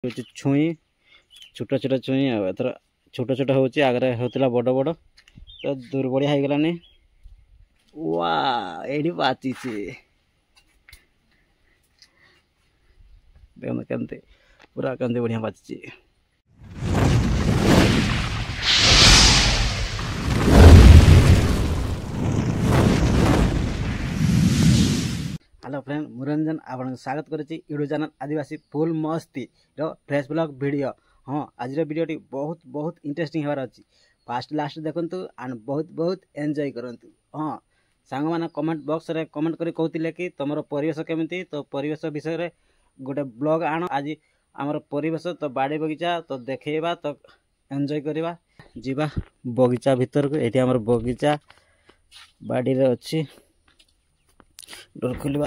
छुई छोट छोट छुई एथर छोट छोट हो आगे होता बड़ बड़ तो दूर बढ़िया हो गलानी वाह ये पाची देखो केमती पूरा केमती बढ़िया पाची हेलो फ्रेंड मुरंजन आपन स्वागत करुच्ची यूट्यूब चैनल आदिवासी फुल मस्ती रो फ्रेश ब्लॉग वीडियो। हाँ आज वीडियोटी बहुत बहुत इंटरेस्टिंग होबार अच्छी फास्ट लास्ट देखु एंड बहुत बहुत एंजॉय करंतु। हाँ सांग मैंने कमेंट बॉक्स रे कमेंट करी कहते कि तुम परिवेश केमिति तो परिवेश विषय रे गोटे ब्लॉग आण आज आमर परिवेश तो बाड़ी बगीचा तो देखा तो एंजॉय करवा जीवा बगीचा भीतर को ये आमर बगीचा बाड़ी रे अच्छी डोर खोलिबा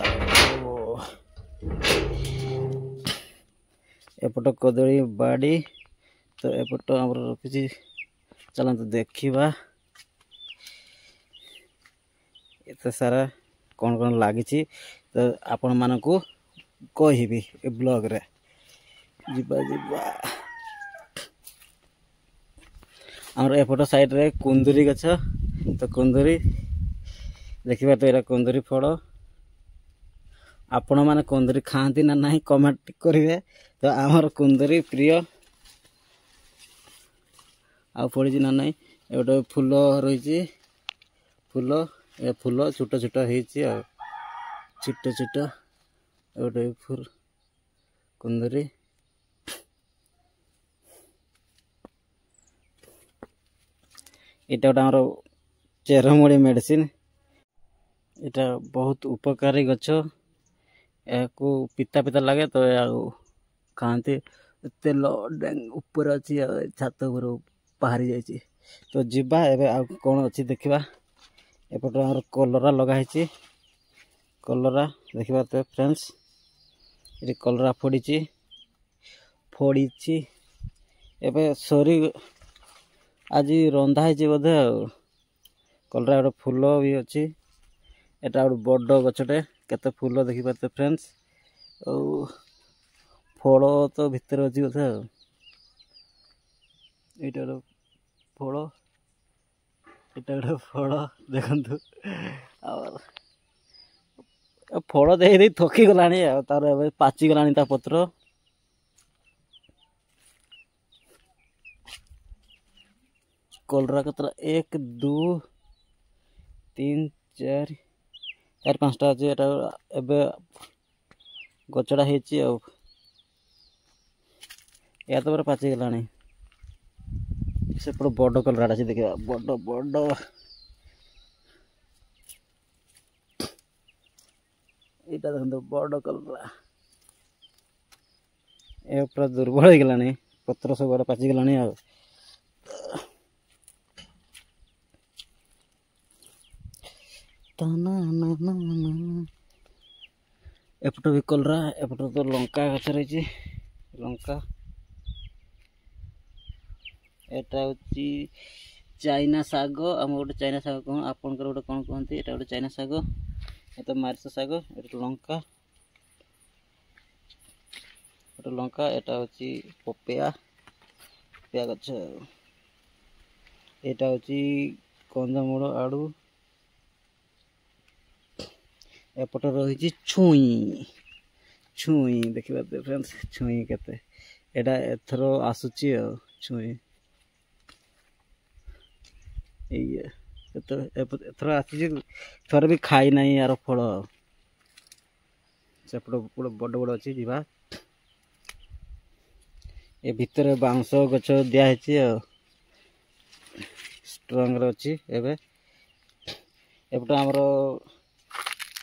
एपट कदली बाड़ी तो एपट आमर रखी चलते देखा एत सारा कौन कौन लगी तो आपण मानकु कहबी ए ब्लॉग रे जिबा जिबा आमर एपट साइड रे कुंदुरी गछ तो कुंदुरी देखिबा तो एरा कुंदुरी फल आपण मैंने कुंदरी खाती ना नहीं कमेंट करेंगे तो आमर कुंदरी प्रिय आ पड़ी ना नहीं गोटे फूल रही फूल ए फूल छोट छोट हो छोट छोट गोटे फूल कुंदरी यहाँ गोटे आमर चेरमुड़ी मेडिसिन यहाँ बहुत उपकारी गछ को पिता पिता लगे तो खाते तेल ऊपर अच्छी छात उपर बाहरी जाइए तो जीवा एवं कौन अच्छी देखा एपट आम कलरा लगाई कलरा देखा तो फ्रेंड्स ये कलरा फड़ी फड़ी एवं सरी आज रंधा है बोधे कलरा गोटे फूल भी अच्छी एटा गोटे बड़ गछटे केते फूल देखी पाते फ्रेंड्स और फल तो भितर अच्छी बोधे यहाँ गोटे फल यहाँ गोटे फल देखु और फल दे थकी गला तार पाची गला पत्र कलरा कतरा 1 2 3 4 चार 5टा अच्छे एवं गचड़ा या तो पूरा पाची गला से बड़ कलरा अच्छे देखा बड़ बड़ यहाँ देखो बड़ कलरा ये पूरा दुर्बल हो गलानी पत्र सब बड़ा पाची गलानी एपट भी कलरा एपट तो लंका गछ रही लंका एटा हूँ चाइना साग आम गोटे चाइना साग कौन आपंकर गोटे कौन कहते यहाँ गोटे चाइना साग ये तो मारिच साग लंका गोटे लंका यहाँ हूँ पपेया पपेया गछ यहाँ हूँ कंदमूल आड़ू एपट रही छुई छुई देखा फ्रेंड्स छुई केते एटा एथर आसुची छुई एथर आसी थोड़े भी खाई ना यार फल सेपट बड़ बड़ अच्छी जीवा ये भितर बाउंश गछ दिखाई स्ट्रंग अच्छी एवं एपट आमर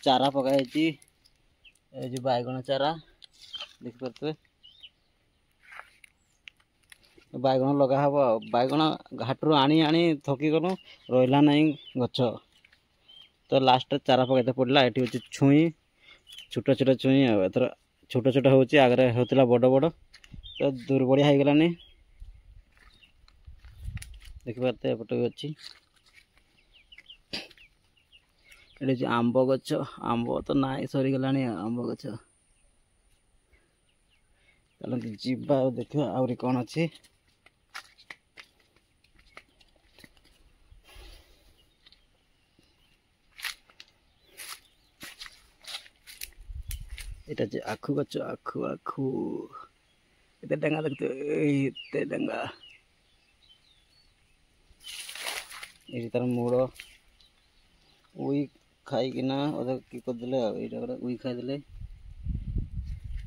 चारा पकाई जो बैगण चारा देखिपे बैगण लगा हब बैगण घाटू आनी आनी थकी गलु रहा ना गछ तो लास्ट चारा पकाई पड़ा ये हूँ छुई छोट छोट छुई एथर छोट छोट हो आगे होता बड़ बड़ तो दूर बढ़िया हो गलानी देखिपे एपट भी अच्छी ये आंब गछ आंब तो ना सरीगला आंब गछ चलते जीवा देखा आहरी कौन अच्छी এটা যে আখু গছ আখু আখু এতে ডাঙ্গা দেখতে এতে ডাঙ্গা এই তার মূল উই খাইকিনা ওদের কি করদেলে এইটা ওরা উই খাইদেলে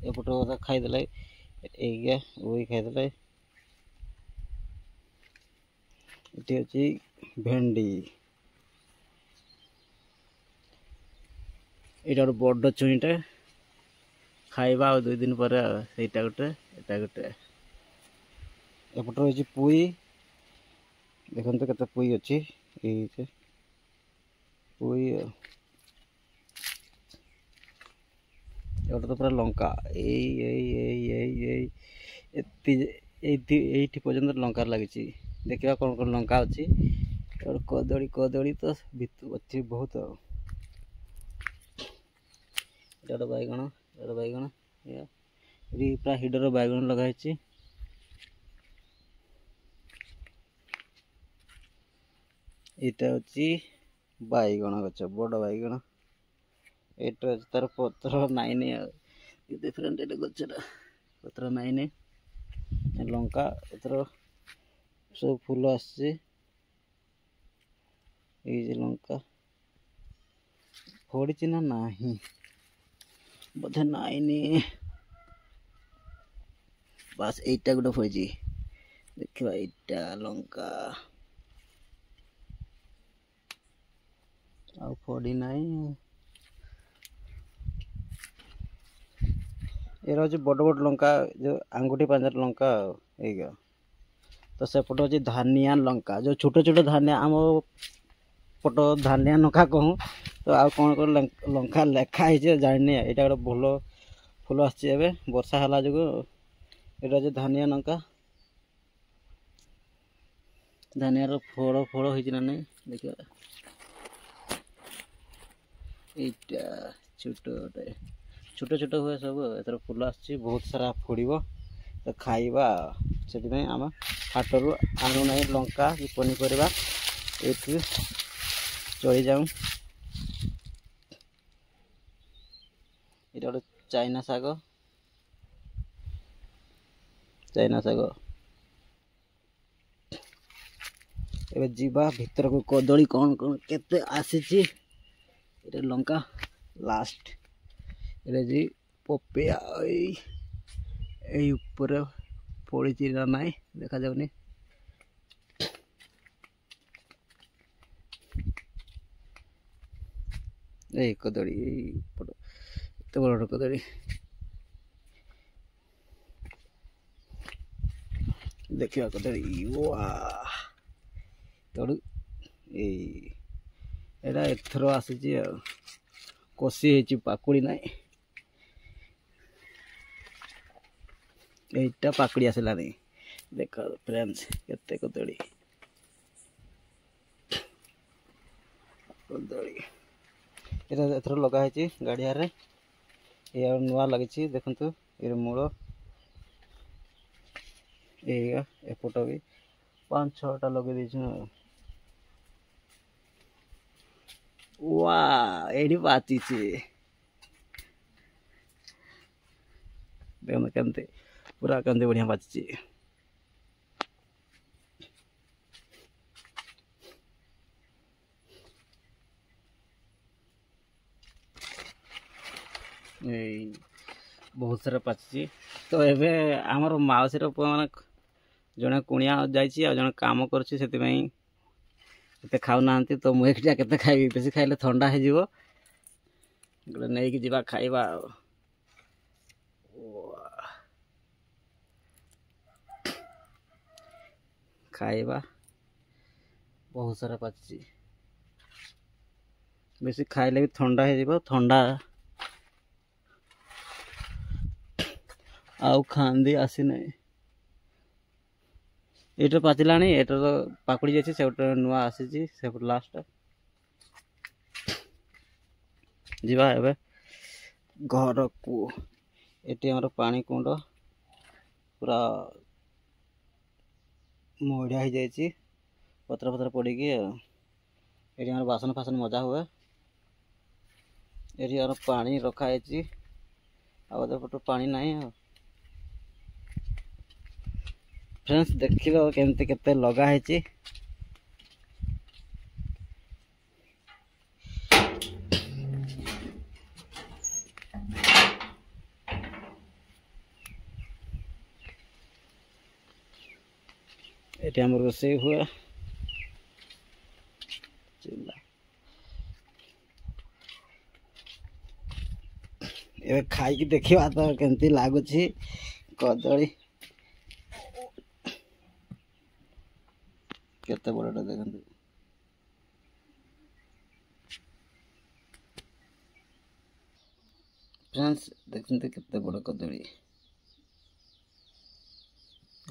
এপট ওরা খাইদেলে এইগা উই খাইদেলে এটি হচ্ছে ভেন্ডি এটা বড় চুইটা খাইবা আর 2 দিন পরে সেইটা গোটে এটা গোটে এপট হচ্ছে পুই দেখুন তো কত পুই আছে এই যে পুই এটা তো পুরা লঙ্কা এই এই এই এই এই এইটি পর্যন্ত লঙ্কা লাগিছি ଦେଖିବା কোন কোন লঙ্কা ଅଛି और কদળી কদળી তো ভিতু ଅଛି ବହୁତ এটা বাইগণ ଏଠି ପୁରା ହିଡ଼ର ବାଇଗଣ ଲଗା ହେଇଛି ଏଇଟା ହେଉଛି ବାଇଗଣ ଗଛ ବଡ଼ ବାଇଗଣ ଏଇଟା ଅଛି ତାର ପତ୍ର ନାଇନି ଆଉ ଡିଫରେଣ୍ଟ ଏଇଟା ଗଛଟା ପତ୍ର ନାଇନି ଲଙ୍କା ଏଥର ସବୁ ଫୁଲ ଆସିଛି ଏଇ ଯେ ଲଙ୍କା ଫଳିଛି ନା ନାହିଁ ବୋଧେ ନାଇନି ବାସ୍ এইটা ଗୋଟେ ଫଳିଛି ଦେଖିବା এইটা ଲଙ୍କା ଆଉ ଫଳି ନାହିଁ ଏରା ହେଉଛି ବଡ଼ ବଡ଼ ଲଙ୍କା ଯେଉଁ ଆଙ୍ଗୁଠି ପାଞ୍ଚଟା ଲଙ୍କା ଏଇଗା ତ ସେପଟ ହେଉଛି ଧାନିଆ ଲଙ୍କା ଯେଉଁ ଛୋଟ ଛୋଟ ଧାନିଆ ଆମ ପଟ ଧାନିଆ ଲଙ୍କା କହୁ ତ ଆଉ କ'ଣ କ'ଣ ଲଙ୍କା ଲେଖା ହେଇଛି ଜାଣିନି ଏଇଟା ଗୋଟେ ଭଲ ଫୁଲ ଆସିଛି ଏବେ ବର୍ଷା ହେଲା ଯୋଗୁଁ ଏଇଟା ହେଉଛି ଧାନିଆ ଲଙ୍କା ଧାନିଆର ଫଳ ଫଳ ହେଇଛି ନା ନାହିଁ ଦେଖିବା এইটা ଛୋଟଟେ ଛୋଟ ଛୋଟ ହୁଏ ସବୁ ଏଥର ଫୁଲ ଆସିଛି ବହୁତ ସାରା ଫୁଡ଼ିବ ତ ଖାଇବା ସେଥିପାଇଁ ଆମେ ହାଟରୁ ଆଣୁନାହିଁ ଲଙ୍କା କି ପନିପରିବା ଏଇଠି ଚଳିଯାଉ ଏଇଟା ଗୋଟେ ଚାଇନା ଶାଗ ଏବେ ଯିବା ଭିତରକୁ କଦଳୀ କ'ଣ କ'ଣ କେତେ ଆସିଛି এটা লঙ্কা লাস্ট এটা যে পপিয়া এই উপরে পড়েছি না নাই দেখা যাওনি এই কদড়ি এত বড় কদড়ি ଦେଖିବା କଦଳୀ ତଳୁ এই ଏଇଟା ଏଥର ଆସିଛି ଆଉ କଷି ହେଇଛି ପାକୁଳି ନାହିଁ এইটা ପାକୁଳି ଆସିଲାନି ଦେଖ ଫ୍ରେଣ୍ଡସ୍ କେତେ କଦଳୀ ଏଇଟା ଏଥର ଲଗା ହେଇଛି ଗାଡ଼ିଆରେ ଏ ନୂଆ ଲାଗିଛି ଦେଖନ୍ତୁ ଏର ମୂଳ ଏଇଗା ଏପଟ ବି 5-6ଟା ଲଗେଇ ଦେଇଛୁ वाह एडी पाची देखो केमते पूरा केमते बढ़िया पाची बहुत सारा पाची तो एबे आमर माउसी माने जने कुणिया जाइछि आ जने काम करछि सेति पई एते खाऊ नांती तो मु एकटा केते खाइबी बेसी खाइले ठंडा हे जीवो गले नै कि जीवा खाइबा खाइबा बहुत सारा पाची बेसी खाइले भी ठंडा हे जीवो ठंडा आउ खांदी आसी नै एटा पाचिलानी एटा तो पाकुड़ी जाछि सेटा नुआ आसीछि से लास्ट जीवा एबे घर को एटी हमर पानी कुंड पूरा मोड़िया हो जाए पत्र पत्र पड़ी ये बासन फासन मजा हुए ये पानी रखाई आधे पानी ना फ्रेंड्स देख लो केमती केते लगाई ये आम रोषे हुए चूल्हा ए खाई देखा तो केमती लगुच कदली केते बड़टा देखते फ्रेंड्स देखते केते बड़ कदली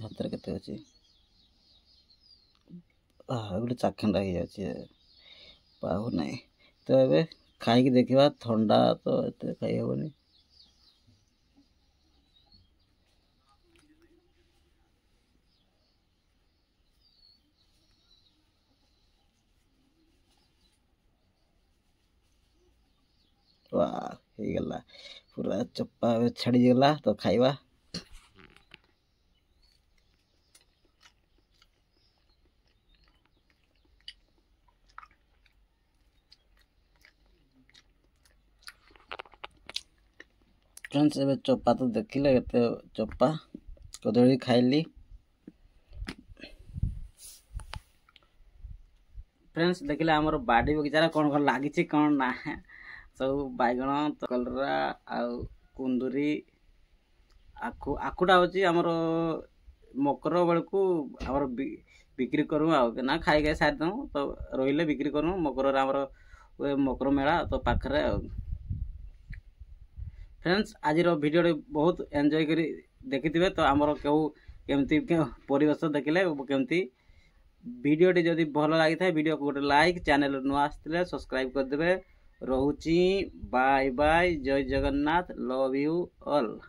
हाथ में केते अच्छी गोटे चाखंडा हो जाए पाहु ना तो ये खाई देखा ठंडा तो एत खाई हेनी वाह हो गला पूरा चप्पा छाड़ीगला तो खाइबा फ्रेंड्स ए चप्पा तो देखिले केते चप्पा कदली खाइली फ्रेंड्स देखिले आमर बाड़ी बगीचार कौन कौन लगी कौन ना सब बैगण कलरा आउ कुंदुरी आखु आखुटा हूँ आमर मकर बेलू आमर बिक्री करूँ ना खाई खाई सारी दूँ तो रही बिक्री करूँ मकर आमर मकर मेला तो पाखरे फ्रेंड्स आज वीडियो बहुत एंजॉय करी देखिथिबे तो आमर केमती परिवेश देखिले केमती वीडियोटी जदि भल लगी था वीडियो को गोटे लाइक चैनल नुआ आसते सब्सक्राइब करदे रोची बाय बाय जय जगन्नाथ लव यू ऑल।